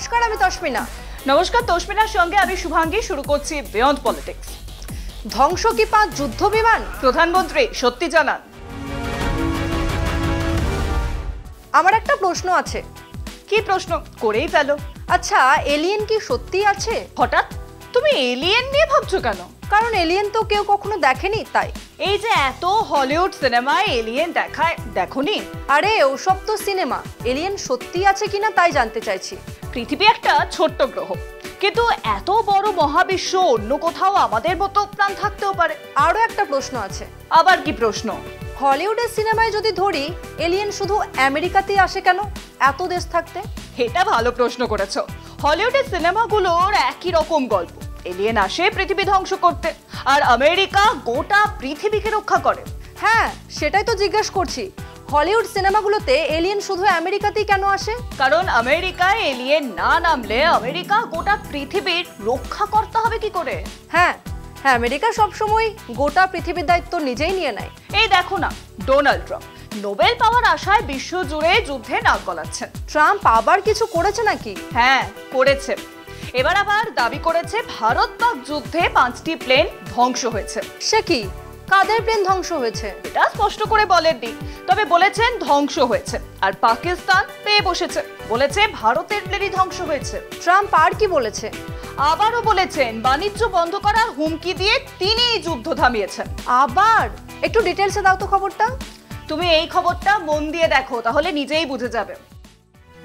নমস্কার, আমি তস্মিনা। নমস্কার, তস্মিনার সঙ্গে আমি শুভাঙ্গী। শুরু করছি বিয়ন্ড পলিটিক্স। ধ্বংস কি 5 যুদ্ধ বিমান? প্রধানমন্ত্রী সত্যি জানান। আমার একটা প্রশ্ন আছে। কি প্রশ্ন? করেই ফেলো। আচ্ছা, এলিয়েন কি সত্যি আছে? হঠাৎ তুমি এলিয়েন নিয়ে ভাবছো কেন? কারণ এলিয়েন তো কেউ কখনো দেখেনি, তাই। এই যে এত হলিউড সিনেমায় এলিয়েন দেখায়, দেখোনি? আরে ওসব তো সিনেমা, এলিয়েন সত্যি আছে কিনা তাই জানতে চাইছি। পৃথিবী একটা ছোট্ট গ্রহ, কিন্তু এত বড় মহাবিশ্ব, অন্য কোথাও আমাদের মতো প্রাণ থাকতেও পারে। আরো একটা প্রশ্ন আছে। আবার কি প্রশ্ন? হলিউডের সিনেমায় যদি ধরি, এলিয়েন শুধু আমেরিকাতেই আসে কেন, এত দেশ থাকতে? এটা ভালো প্রশ্ন করেছো। হলিউডের সিনেমাগুলোর একই রকম গল্প। এলিয়েন আসে পৃথিবী ধ্বংস করতে, আর আমেরিকা গোটা পৃথিবীকে রক্ষা করে। হ্যাঁ, সেটাই তো জিজ্ঞেস করছি। হলিউড সিনেমাগুলোতে এলিয়েন শুধু আমেরিকাতেই কেন আসে? কারণ আমেরিকায় এলিয়েন না নামলে আমেরিকা গোটা পৃথিবীর রক্ষা করতে হবে কি করে? হ্যাঁ, আমেরিকা সবসময় গোটা পৃথিবীর দায়িত্ব নিজেই নিয়ে নেয়। এই দেখো না, ডোনাল্ড ট্রাম্প নোবেল পাওয়ার আশায় বিশ্বজুড়ে যুদ্ধে নাক গলাচ্ছেন। ট্রাম্প আবার কিছু করেছে নাকি? হ্যাঁ, করেছে। এবার আবার দাবি করেছে ভারত পাক যুদ্ধে 5টি প্লেন ধ্বংস হয়েছে। সে কি? কাদের প্লেন ধ্বংস হয়েছে? এটা স্পষ্ট করে বলেননি, তবে বলেছেন ধ্বংস হয়েছে। আর পাকিস্তান পেয়ে বসেছে, বলেছে ভারতের প্লেনই ধ্বংস হয়েছে। ট্রাম্প আর কি বলেছে? আবারও বলেছেন বাণিজ্য বন্ধ করার হুমকি দিয়ে তিনিই যুদ্ধ থামিয়েছেন। আবার একটু ডিটেলসে দাও তো খবরটা। তুমি এই খবরটা মন দিয়ে দেখো, তাহলে নিজেই বুঝে যাবে।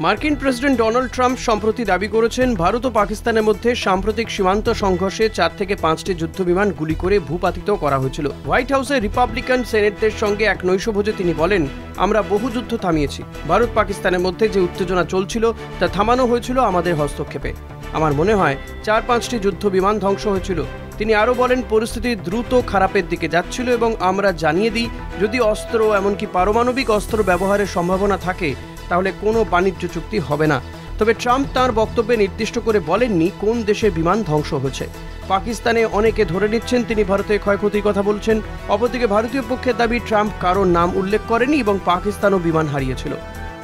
মার্কিন প্রেসিডেন্ট ডোনাল্ড ট্রাম্প সম্প্রতি দাবি করেছেন ভারত ও পাকিস্তানের মধ্যে সাম্প্রতিক সীমান্ত সংঘর্ষে 4 থেকে 5টি যুদ্ধবিমান গুলি করে ভূপাতিত করা হয়েছিল। হোয়াইট হাউসে রিপাবলিকান সেনেটদের সঙ্গে এক নৈশভোজে তিনি বলেন, আমরা বহু যুদ্ধ থামিয়েছি। ভারত পাকিস্তানের মধ্যে যে উত্তেজনা চলছিল তা থামানো হয়েছিল আমাদের হস্তক্ষেপে। আমার মনে হয় 4-5টি যুদ্ধবিমান ধ্বংস হয়েছিল। তিনি আরও বলেন, পরিস্থিতি দ্রুত খারাপের দিকে যাচ্ছিল এবং আমরা জানিয়ে দিই, যদি অস্ত্র এমনকি পারমাণবিক অস্ত্র ব্যবহারের সম্ভাবনা থাকে তাহলে কোনো বাণিজ্য চুক্তি হবে না। তবে ট্রাম্প তাঁর বক্তব্যে নির্দিষ্ট করে বলেননি কোন দেশে বিমান ধ্বংস হয়েছে। পাকিস্তানে অনেকে ধরে নিচ্ছেন তিনি ভারতের ক্ষয়ক্ষতির কথা বলছেন। অপরদিকে ভারতীয় পক্ষের দাবি, ট্রাম্প কারোর নাম উল্লেখ করেনি এবং পাকিস্তানও বিমান হারিয়েছিল।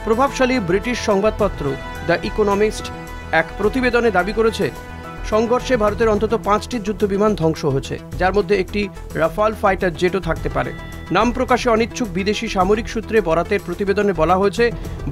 প্রভাবশালী ব্রিটিশ সংবাদপত্র দ্য ইকোনমিস্ট এক প্রতিবেদনে দাবি করেছে, সংঘর্ষে ভারতের অন্তত 5টি যুদ্ধবিমান ধ্বংস হয়েছে, যার মধ্যে একটি রাফাল ফাইটার জেটও থাকতে পারে। নাম প্রকাশে অনিচ্ছুক বিদেশি সামরিক সূত্রে বরাতের প্রতিবেদনে বলা হয়েছে,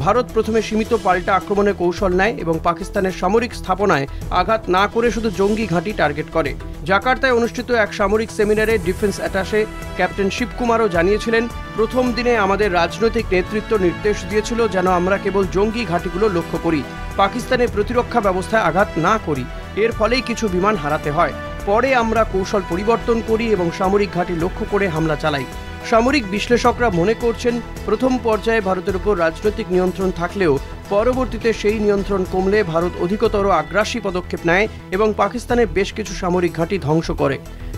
ভারত প্রথমে সীমিত পাল্টা আক্রমণের কৌশল নেয় এবং পাকিস্তানের সামরিক স্থাপনায় আঘাত না করে শুধু জঙ্গি ঘাঁটি টার্গেট করে। জাকার্তায় অনুষ্ঠিত এক সামরিক সেমিনারে ডিফেন্স অ্যাটাশে ক্যাপ্টেন শিবকুমারও জানিয়েছিলেন, প্রথম দিনে আমাদের রাজনৈতিক নেতৃত্ব নির্দেশ দিয়েছিল যেন আমরা কেবল জঙ্গি ঘাঁটিগুলো লক্ষ্য করি, পাকিস্তানের প্রতিরক্ষা ব্যবস্থায় আঘাত না করি। এর ফলেই কিছু বিমান হারাতে হয়। পরে আমরা কৌশল পরিবর্তন করি এবং সামরিক ঘাঁটি লক্ষ্য করে হামলা চালাই। সামরিক বিশ্লেষকরা মনে করছেন, প্রথম পর্যায়ে ভারতের উপর রাজনৈতিক নিয়ন্ত্রণ থাকলেও পরবর্তীতে সেই নিয়ন্ত্রণ কমলে ভারত অধিকতর আগ্রাসী পদক্ষেপ নেয় এবং পাকিস্তানের বেশ কিছু সামরিক ঘাঁটি ধ্বংস করে।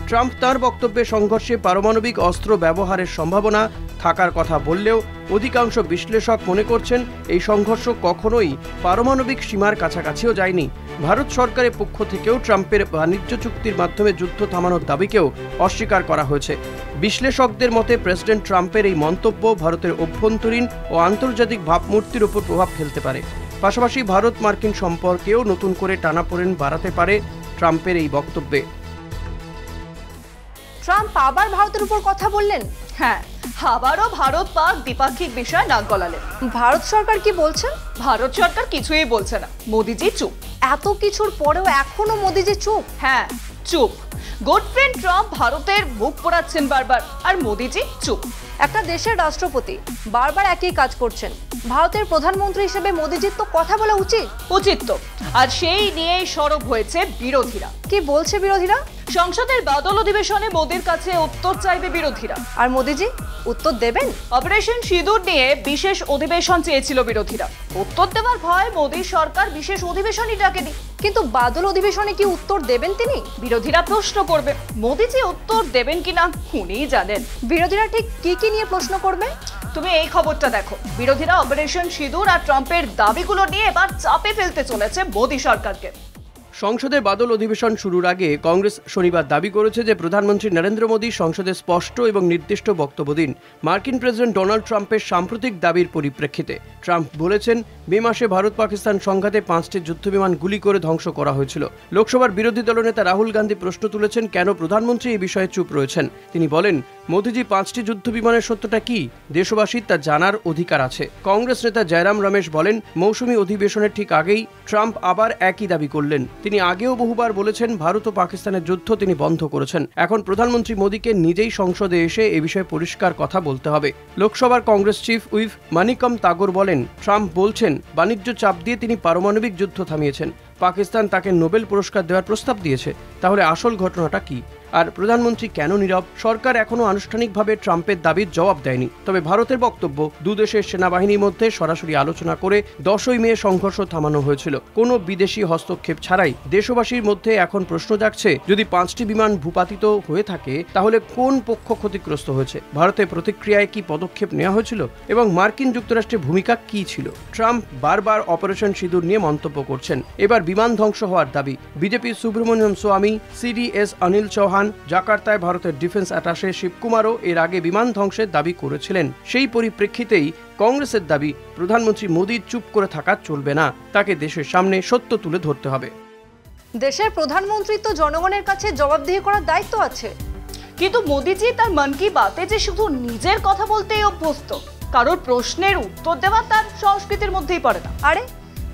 ট্রাম্প তাঁর বক্তব্যে সংঘর্ষে পারমাণবিক অস্ত্র ব্যবহারের সম্ভাবনা থাকার কথা বললেও অধিকাংশ বিশ্লেষক মনে করছেন এই সংঘর্ষ কখনোই পারমাণবিক সীমার কাছাকাছিও যায়নি। ভারত সরকারের পক্ষ থেকেও ট্রাম্পের বাণিজ্য চুক্তির মাধ্যমে যুদ্ধ থামানোর দাবিকেও অস্বীকার করা হয়েছে। বিশ্লেষকদের মতে প্রেসিডেন্ট ট্রাম্পের এই মন্তব্য ভারতের অভ্যন্তরীণ ও আন্তর্জাতিক ভাবমূর্তির উপর প্রভাব ফেলতে পারে। পাশাপাশি ভারত মার্কিন সম্পর্কেও নতুন করে টানাপোড়েন বাড়াতে পারে ট্রাম্পের এই বক্তব্যে। ট্রাম্প আবার ভারতের উপর কথা বললেন। হ্যাঁ, আবারও ভারত পাক দ্বিপাক্ষিক বিষয়ে নাক গলালেন। ভারত সরকার কি বলছেন? ভারত সরকার কিছুই বলছে না, মোদিজি চুপ। এত কিছুর পরেও এখনো মোদিজি চুপ? হ্যাঁ, চুপ। গুড ফ্রেন্ড ট্রাম্প ভারতের মুখ পোড়াচ্ছেন বারবার, আর মোদিজি চুপ। একটা দেশের রাষ্ট্রপতি বারবার একই কাজ করছেন। ভারতের প্রধানমন্ত্রী হিসেবে মোদিজির তো কথা বলা উচিত। উচিত তো, আর সেই নিয়ে সরব হয়েছে বিরোধীরা। কি বলছে বিরোধীরা? সংসদের বাদল অধিবেশনে মোদির কাছে উত্তর চাইবে বিরোধীরা। আর মোদিজি উত্তর দেবেন? অপারেশন সিঁদুর নিয়ে বিশেষ অধিবেশন চেয়েছিল বিরোধীরা। উত্তর দেওয়ার ভয় মোদী সরকার বিশেষ অধিবেশনই ডাকেনি। কিন্তু বাদল অধিবেশনে কি উত্তর দেবেন তিনি? বিরোধীরা প্রশ্ন করবে, মোদিজি উত্তর দেবেন কিনা উনিই জানেন। বিরোধীরা ঠিক কি কি নিয়ে প্রশ্ন করবে? তুমি এই খবরটা দেখো। বিরোধীরা অপারেশন সিঁদুর আর ট্রাম্পের দাবিগুলো নিয়ে এবার চাপে ফেলতে চলেছে মোদী সরকারকে। সংসদে বাদল অধিবেশন শুরুর আগে কংগ্রেস শনিবার দাবি করেছে যে প্রধানমন্ত্রী নরেন্দ্র মোদী সংসদে স্পষ্ট এবং নির্দিষ্ট বক্তব্য দিন মার্কিন প্রেসিডেন্ট ডোনাল্ড ট্রাম্পের সাম্প্রতিক দাবির পরিপ্রেক্ষিতে। ট্রাম্প বলেছেন, মে মাসে ভারত পাকিস্তান সংঘাতে 5টি যুদ্ধবিমান গুলি করে ধ্বংস করা হয়েছিল। লোকসভার বিরোধী দলনেতা রাহুল গান্ধী প্রশ্ন তুলেছেন, কেন প্রধানমন্ত্রী এই বিষয়ে চুপ রয়েছেন। তিনি বলেন, মোদীজি 5টি যুদ্ধবিমানের সত্যটা কি দেশবাসীর তা জানার অধিকার আছে। কংগ্রেস নেতা জয়রাম রমেশ বলেন, মৌসুমী অধিবেশনের ঠিক আগেই ট্রাম্প আবার একই দাবি করলেন। তিনি আগেও বহুবার বলেছেন ভারত ও পাকিস্তানের যুদ্ধ তিনি বন্ধ করেছেন। এখন প্রধানমন্ত্রী মোদীকে নিজেই সংসদে এসে এ বিষয়ে পরিষ্কার কথা বলতে হবে। লোকসভার কংগ্রেস চিফ হুইপ মানিকম তাগর বলেন, ট্রাম্প বলছেন বাণিজ্য চাপ দিয়ে তিনি পারমাণবিক যুদ্ধ থামিয়েছেন। পাকিস্তান তাকে নোবেল পুরস্কার দেওয়ার প্রস্তাব দিয়েছে। তাহলে আসল ঘটনাটা কি? আর প্রধানমন্ত্রী কেন নীরব? সরকার এখনো আনুষ্ঠানিকভাবে ট্রাম্পের দাবির জবাব দেয়নি। তবে ভারতের বক্তব্য, দুদেশের সেনাবাহিনীর মধ্যে সরাসরি আলোচনা করে 10ই মে সংঘর্ষ থামানো হয়েছিল। কোনো বিদেশি হস্তক্ষেপ ছাড়াই। দেশবাসীর মধ্যে এখন প্রশ্ন জাগছে, যদি 5টি বিমান ভূপাতিত হয়ে থাকে তাহলে কোন পক্ষ ক্ষতিগ্রস্ত হয়েছে? ভারতের প্রতিক্রিয়ায় কি পদক্ষেপ নেওয়া হয়েছিল এবং মার্কিন যুক্তরাষ্ট্রের ভূমিকা কি ছিল? ট্রাম্প বারবার অপারেশন সিঁদুর নিয়ে মন্তব্য করছেন। এবার বিমান ধ্বংস হওয়ার দাবি। বিজেপির সুব্রমণ্যম স্বামী, সিডিএস অনিল চৌহান, জাকার্তায় ভারতের ডিফেন্স অ্যাটাশে শিবকুমারও এর আগে বিমান ধ্বংসের দাবি করেছিলেন। সেই পরিপ্রেক্ষিতেই কংগ্রেসের দাবি, প্রধানমন্ত্রী মোদীর চুপ করে থাকা চলবে না, তাকে দেশের সামনে সত্য তুলে ধরতে হবে। দেশের প্রধানমন্ত্রী তো জনগণের কাছে জবাবদিহি করার দায়িত্ব আছে। কিন্তু মোদিজি তার মন কি বাতে যে শুধু নিজের কথা বলতেই অভ্যস্ত, কারোর প্রশ্নের উত্তর দেওয়া তার সংস্কৃতির মধ্যেই পড়ে না। আরে,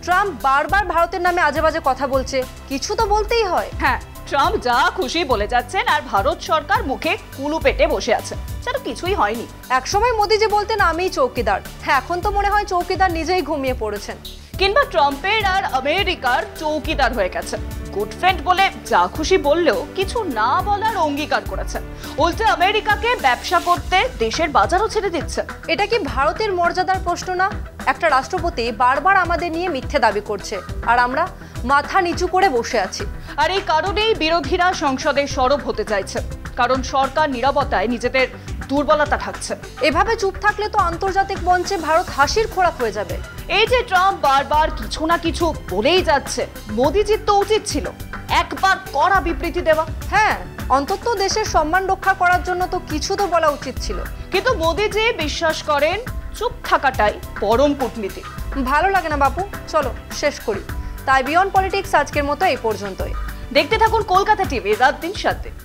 ট্রাম্প বারবার ভারতের নামে আজে বাজে কথা বলছে, কিছু তো বলতেই হয়। হ্যাঁ, ট্রাম্প যা খুশি বলে যাচ্ছেন আর ভারত সরকার মুখে কুলু পেটে বসে আছে, সেটা কিছুই হয়নি। একসময় মোদি যে বলতেন আমিই চৌকিদার, হ্যাঁ এখন তো মনে হয় চৌকিদার নিজেই ঘুমিয়ে পড়েছেন। কিংবা ট্রাম্পের আর আমেরিকার চৌকিদার হয়ে গেছে। গুড ফ্রেন্ড বলে যা খুশি বললেও কিছু না বলার অঙ্গীকার করেছেন। উল্টে আমেরিকাকে ব্যবসা করতে দেশের বাজারও ছেড়ে দিচ্ছে। এটা কি ভারতের মর্যাদার প্রশ্ন না? একটা রাষ্ট্রপতি বারবার আমাদের নিয়ে মিথ্যে দাবি করছে আর আমরা মাথা নিচু করে বসে আছি। আর এই কারণেই বিরোধীরা সংসদে সরব হতে চাইছে, কারণ সরকার নীরবতায় নিজেদের দুর্বলতা ঢাকছে। এভাবে চুপ থাকলে তো আন্তর্জাতিক মঞ্চে ভারত হাসির খোরাক হয়ে যাবে। এই যে ট্রাম্প বারবার কিছু না কিছু বলেই যাচ্ছে, মোদিজির তো উচিত ছিল একবার কড়া বিবৃতি দেওয়া। হ্যাঁ, অন্তত দেশের সম্মান রক্ষা করার জন্য তো কিছু তো বলা উচিত ছিল। কিন্তু মোদিজি বিশ্বাস করেন চুপ থাকাটাই পরম কূটনীতি। ভালো লাগে না বাপু, চলো শেষ করি। তাই বিয়ন্ড পলিটিক্স আজকের মতো এই পর্যন্তই। দেখতে থাকুন কলকাতা টিভি রাত দিন 7 দিন।